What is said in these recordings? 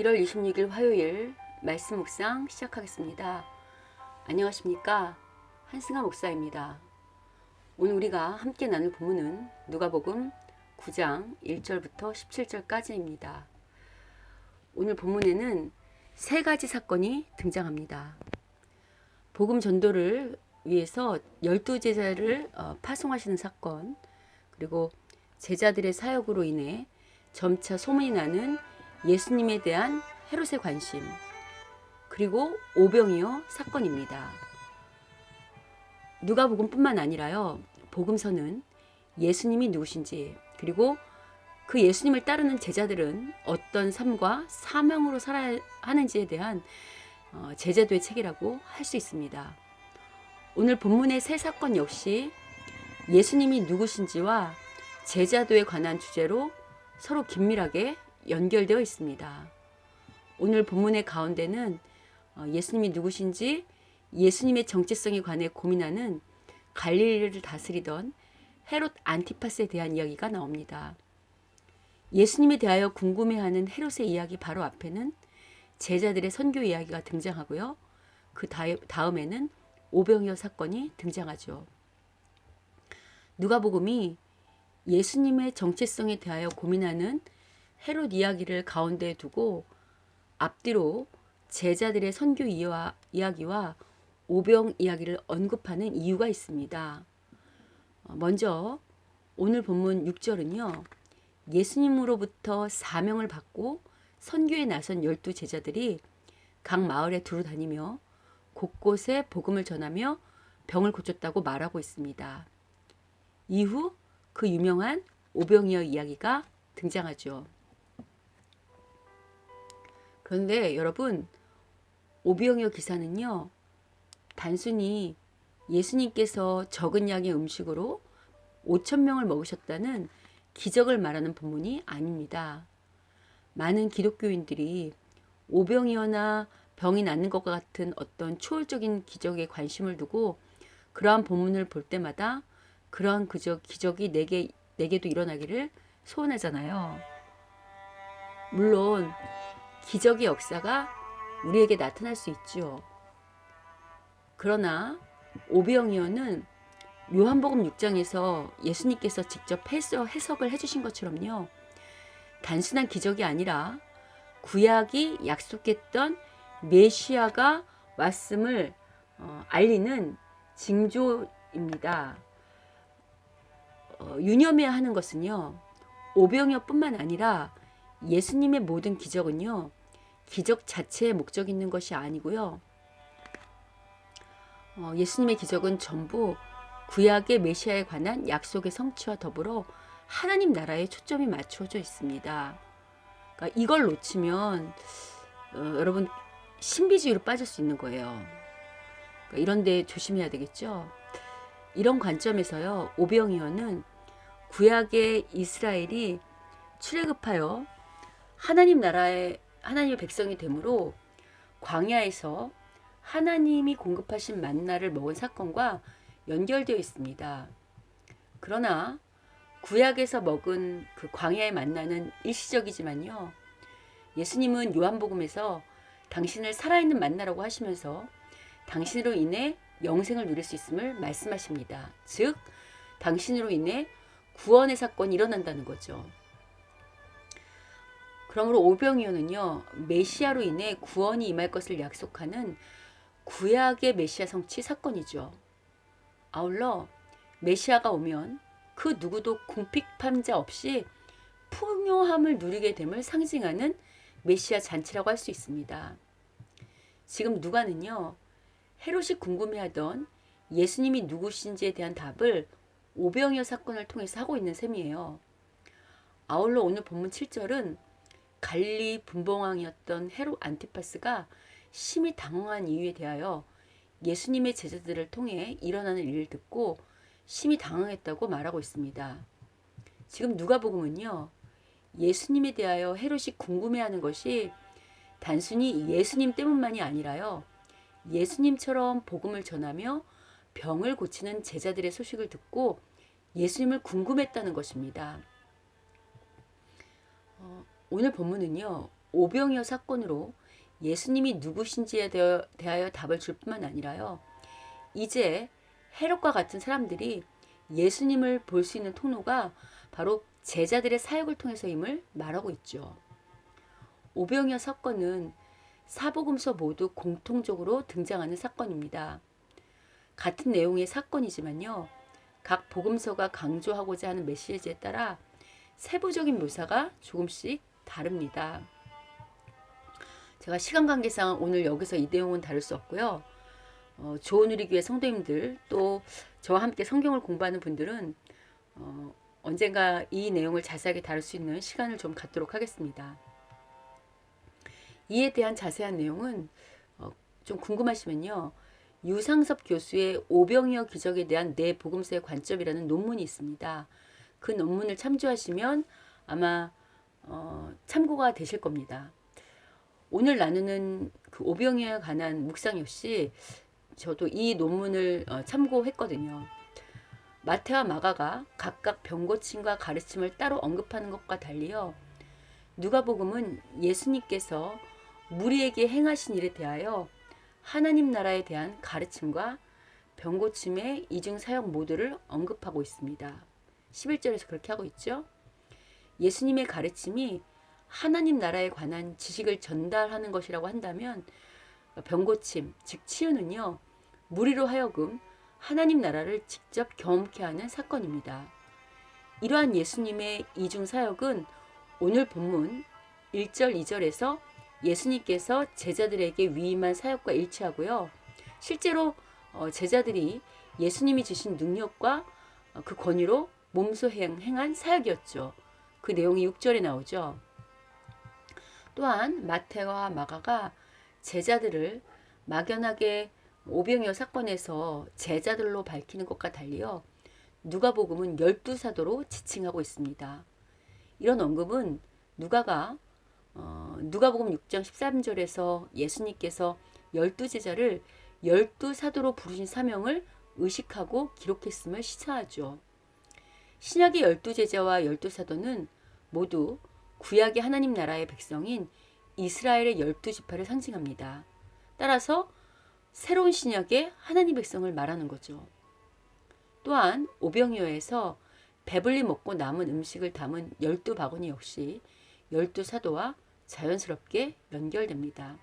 1월 26일 화요일 말씀 묵상 시작하겠습니다. 안녕하십니까? 한승아 목사입니다. 오늘 우리가 함께 나눌 본문은 누가복음 9장 1절부터 17절까지입니다. 오늘 본문에는 세 가지 사건이 등장합니다. 복음 전도를 위해서 12제자를 파송하시는 사건, 그리고 제자들의 사역으로 인해 점차 소문이 나는 예수님에 대한 헤롯의 관심, 그리고 오병이어 사건입니다. 누가복음뿐만 아니라요, 복음서는 예수님이 누구신지, 그리고 그 예수님을 따르는 제자들은 어떤 삶과 사명으로 살아야 하는지에 대한 제자도의 책이라고 할 수 있습니다. 오늘 본문의 세 사건 역시 예수님이 누구신지와 제자도에 관한 주제로 서로 긴밀하게 연결되어 있습니다. 오늘 본문의 가운데는 예수님이 누구신지, 예수님의 정체성에 관해 고민하는 갈릴리를 다스리던 헤롯 안티파스에 대한 이야기가 나옵니다. 예수님에 대하여 궁금해하는 헤롯의 이야기 바로 앞에는 제자들의 선교 이야기가 등장하고요. 그 다음에는 오병이어 사건이 등장하죠. 누가복음이 예수님의 정체성에 대하여 고민하는 헤롯 이야기를 가운데에 두고 앞뒤로 제자들의 선교 이야기와 오병 이야기를 언급하는 이유가 있습니다. 먼저 오늘 본문 6절은요. 예수님으로부터 사명을 받고 선교에 나선 12제자들이 각 마을에 두루 다니며 곳곳에 복음을 전하며 병을 고쳤다고 말하고 있습니다. 이후 그 유명한 오병이어 이야기가 등장하죠. 그런데 여러분, 오병이어 기사는요, 단순히 예수님께서 적은 양의 음식으로 5,000명을 먹으셨다는 기적을 말하는 본문이 아닙니다. 많은 기독교인들이 오병이어나 병이 낫는 것과 같은 어떤 초월적인 기적에 관심을 두고 그러한 본문을 볼 때마다 그러한 기적이 내게도 일어나기를 소원하잖아요. 물론 기적의 역사가 우리에게 나타날 수 있죠. 그러나 오병이어는 요한복음 6장에서 예수님께서 직접 해석을 해주신 것처럼요. 단순한 기적이 아니라 구약이 약속했던 메시아가 왔음을 알리는 징조입니다. 유념해야 하는 것은요. 오병이어뿐만 아니라 예수님의 모든 기적은요. 기적 자체에 목적 있는 것이 아니고요. 예수님의 기적은 전부 구약의 메시아에 관한 약속의 성취와 더불어 하나님 나라에 초점이 맞춰져 있습니다. 그러니까 이걸 놓치면 여러분 신비주의로 빠질 수 있는 거예요. 그러니까 이런 데 조심해야 되겠죠. 이런 관점에서요. 오병이어는 구약의 이스라엘이 출애굽하여 하나님의 백성이 되므로 광야에서 하나님이 공급하신 만나를 먹은 사건과 연결되어 있습니다. 그러나 구약에서 먹은 그 광야의 만나는 일시적이지만요. 예수님은 요한복음에서 당신을 살아있는 만나라고 하시면서 당신으로 인해 영생을 누릴 수 있음을 말씀하십니다. 즉 당신으로 인해 구원의 사건이 일어난다는 거죠. 그러므로 오병이어는요. 메시아로 인해 구원이 임할 것을 약속하는 구약의 메시아 성취 사건이죠. 아울러 메시아가 오면 그 누구도 궁핍함자 없이 풍요함을 누리게 됨을 상징하는 메시아 잔치라고 할 수 있습니다. 지금 누가는요. 헤롯이 궁금해하던 예수님이 누구신지에 대한 답을 오병이어 사건을 통해서 하고 있는 셈이에요. 아울러 오늘 본문 7절은 갈릴리 분봉왕이었던 헤롯 안티파스가 심히 당황한 이유에 대하여 예수님의 제자들을 통해 일어나는 일을 듣고 심히 당황했다고 말하고 있습니다. 지금 누가복음은요. 예수님에 대하여 헤롯이 궁금해하는 것이 단순히 예수님 때문만이 아니라요. 예수님처럼 복음을 전하며 병을 고치는 제자들의 소식을 듣고 예수님을 궁금했다는 것입니다. 오늘 본문은요. 오병이어 사건으로 예수님이 누구신지에 대하여 답을 줄 뿐만 아니라요. 이제 헤롯과 같은 사람들이 예수님을 볼 수 있는 통로가 바로 제자들의 사역을 통해서임을 말하고 있죠. 오병이어 사건은 사복음서 모두 공통적으로 등장하는 사건입니다. 같은 내용의 사건이지만요. 각 복음서가 강조하고자 하는 메시지에 따라 세부적인 묘사가 조금씩 다릅니다. 제가 시간 관계상 오늘 여기서 이 내용은 다룰 수 없고요. 좋은 우리 교회 성도님들 또 저와 함께 성경을 공부하는 분들은 언젠가 이 내용을 자세하게 다룰 수 있는 시간을 좀 갖도록 하겠습니다. 이에 대한 자세한 내용은 좀 궁금하시면요. 유상섭 교수의 오병이어 기적에 대한 내 복음서의 관점이라는 논문이 있습니다. 그 논문을 참조하시면 아마 참고가 되실 겁니다. 오늘 나누는 그 오병이어에 관한 묵상 역시 저도 이 논문을 참고했거든요. 마태와 마가가 각각 병고침과 가르침을 따로 언급하는 것과 달리요. 누가복음은 예수님께서 무리에게 행하신 일에 대하여 하나님 나라에 대한 가르침과 병고침의 이중 사역 모두를 언급하고 있습니다. 11절에서 그렇게 하고 있죠. 예수님의 가르침이 하나님 나라에 관한 지식을 전달하는 것이라고 한다면 병고침, 즉 치유는요. 무리로 하여금 하나님 나라를 직접 경험케 하는 사건입니다. 이러한 예수님의 이중 사역은 오늘 본문 1절, 2절에서 예수님께서 제자들에게 위임한 사역과 일치하고요. 실제로 제자들이 예수님이 주신 능력과 그 권위로 몸소 행한 사역이었죠. 그 내용이 6절에 나오죠. 또한 마태와 마가가 제자들을 막연하게 오병이어 사건에서 제자들로 밝히는 것과 달리요. 누가복음은 12사도로 지칭하고 있습니다. 이런 언급은 누가복음 6장 13절에서 예수님께서 12제자를 12사도로 부르신 사명을 의식하고 기록했음을 시사하죠. 신약의 12제자와 12사도는 모두 구약의 하나님 나라의 백성인 이스라엘의 12지파를 상징합니다. 따라서 새로운 신약의 하나님 백성을 말하는 거죠. 또한 오병이어에서 배불리 먹고 남은 음식을 담은 12바구니 역시 12사도와 자연스럽게 연결됩니다.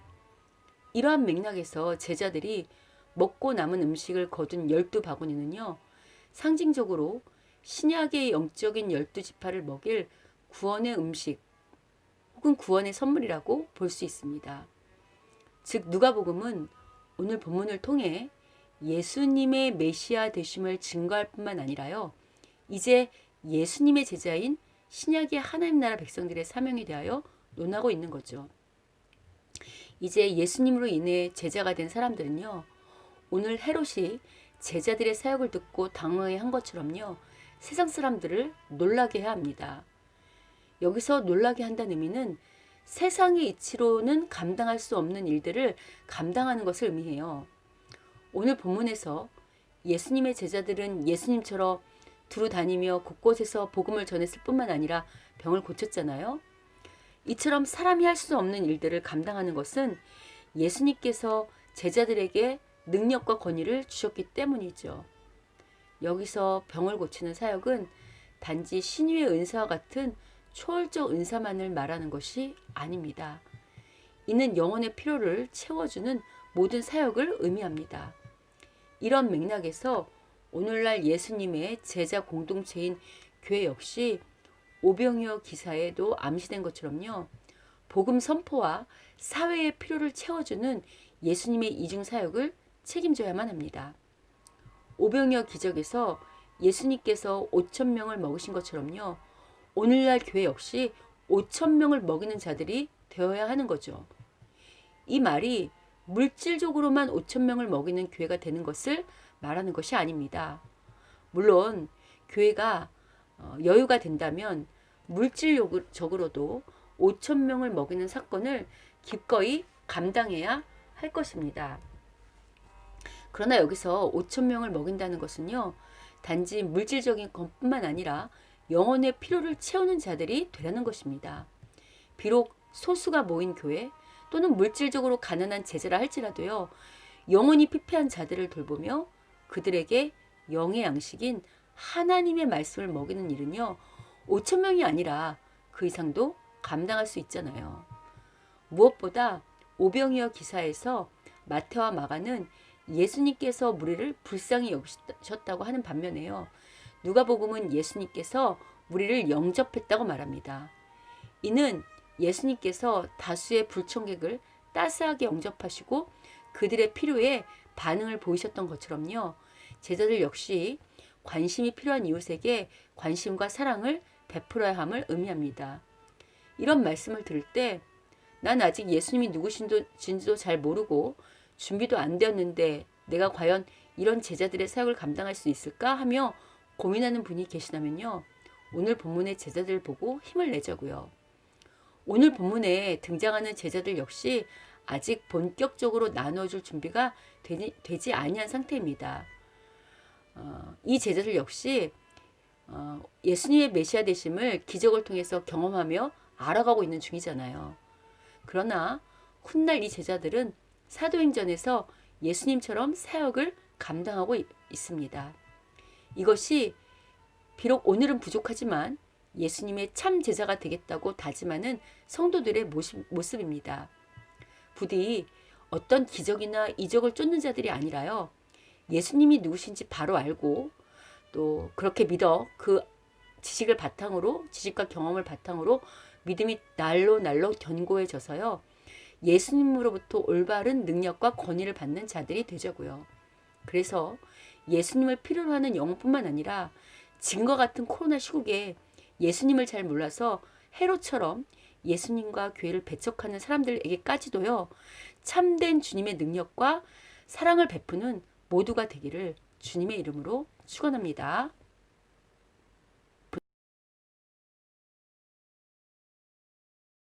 이러한 맥락에서 제자들이 먹고 남은 음식을 거둔 12바구니는요. 상징적으로 신약의 영적인 12지파를 먹일 구원의 음식 혹은 구원의 선물이라고 볼 수 있습니다. 즉 누가복음은 오늘 본문을 통해 예수님의 메시아 되심을 증거할 뿐만 아니라요. 이제 예수님의 제자인 신약의 하나님 나라 백성들의 사명에 대하여 논하고 있는 거죠. 이제 예수님으로 인해 제자가 된 사람들은요. 오늘 헤롯이 제자들의 사역을 듣고 당황해 한 것처럼요. 세상 사람들을 놀라게 해야 합니다. 여기서 놀라게 한다는 의미는 세상의 이치로는 감당할 수 없는 일들을 감당하는 것을 의미해요. 오늘 본문에서 예수님의 제자들은 예수님처럼 두루 다니며 곳곳에서 복음을 전했을 뿐만 아니라 병을 고쳤잖아요. 이처럼 사람이 할 수 없는 일들을 감당하는 것은 예수님께서 제자들에게 능력과 권위를 주셨기 때문이죠. 여기서 병을 고치는 사역은 단지 신유의 은사와 같은 초월적 은사만을 말하는 것이 아닙니다. 이는 영혼의 필요를 채워주는 모든 사역을 의미합니다. 이런 맥락에서 오늘날 예수님의 제자 공동체인 교회 역시 오병이어 기사에도 암시된 것처럼요. 복음 선포와 사회의 필요를 채워주는 예수님의 이중 사역을 책임져야만 합니다. 오병이어 기적에서 예수님께서 5,000명을 먹으신 것처럼요. 오늘날 교회 역시 5,000명을 먹이는 자들이 되어야 하는 거죠. 이 말이 물질적으로만 5,000명을 먹이는 교회가 되는 것을 말하는 것이 아닙니다. 물론 교회가 여유가 된다면 물질적으로도 5,000명을 먹이는 사건을 기꺼이 감당해야 할 것입니다. 그러나 여기서 5,000명을 먹인다는 것은요. 단지 물질적인 것뿐만 아니라 영혼의 필요를 채우는 자들이 되라는 것입니다. 비록 소수가 모인 교회 또는 물질적으로 가난한 제자라 할지라도요. 영혼이 피폐한 자들을 돌보며 그들에게 영의 양식인 하나님의 말씀을 먹이는 일은요. 5천 명이 아니라 그 이상도 감당할 수 있잖아요. 무엇보다 오병이어 기사에서 마태와 마가는 예수님께서 무리를 불쌍히 여기셨다고 하는 반면에요. 누가복음은 예수님께서 무리를 영접했다고 말합니다. 이는 예수님께서 다수의 불청객을 따스하게 영접하시고 그들의 필요에 반응을 보이셨던 것처럼요. 제자들 역시 관심이 필요한 이웃에게 관심과 사랑을 베풀어야 함을 의미합니다. 이런 말씀을 들을 때 난 아직 예수님이 누구신지도 잘 모르고 준비도 안 되었는데 내가 과연 이런 제자들의 사역을 감당할 수 있을까 하며 고민하는 분이 계시다면요. 오늘 본문의 제자들 보고 힘을 내자고요. 오늘 본문에 등장하는 제자들 역시 아직 본격적으로 나누어줄 준비가 되지 아니한 상태입니다. 이 제자들 역시 예수님의 메시아 되심을 기적을 통해서 경험하며 알아가고 있는 중이잖아요. 그러나 훗날 이 제자들은 사도행전에서 예수님처럼 사역을 감당하고 있습니다. 이것이 비록 오늘은 부족하지만 예수님의 참 제자가 되겠다고 다짐하는 성도들의 모습입니다. 부디 어떤 기적이나 이적을 쫓는 자들이 아니라요. 예수님이 누구신지 바로 알고 또 그렇게 믿어 그 지식과 경험을 바탕으로 믿음이 날로 견고해져서요. 예수님으로부터 올바른 능력과 권위를 받는 자들이 되자고요. 그래서 예수님을 필요로 하는 영혼뿐만 아니라 지금과 같은 코로나 시국에 예수님을 잘 몰라서 헤롯처럼 예수님과 교회를 배척하는 사람들에게까지도요. 참된 주님의 능력과 사랑을 베푸는 모두가 되기를 주님의 이름으로 축원합니다.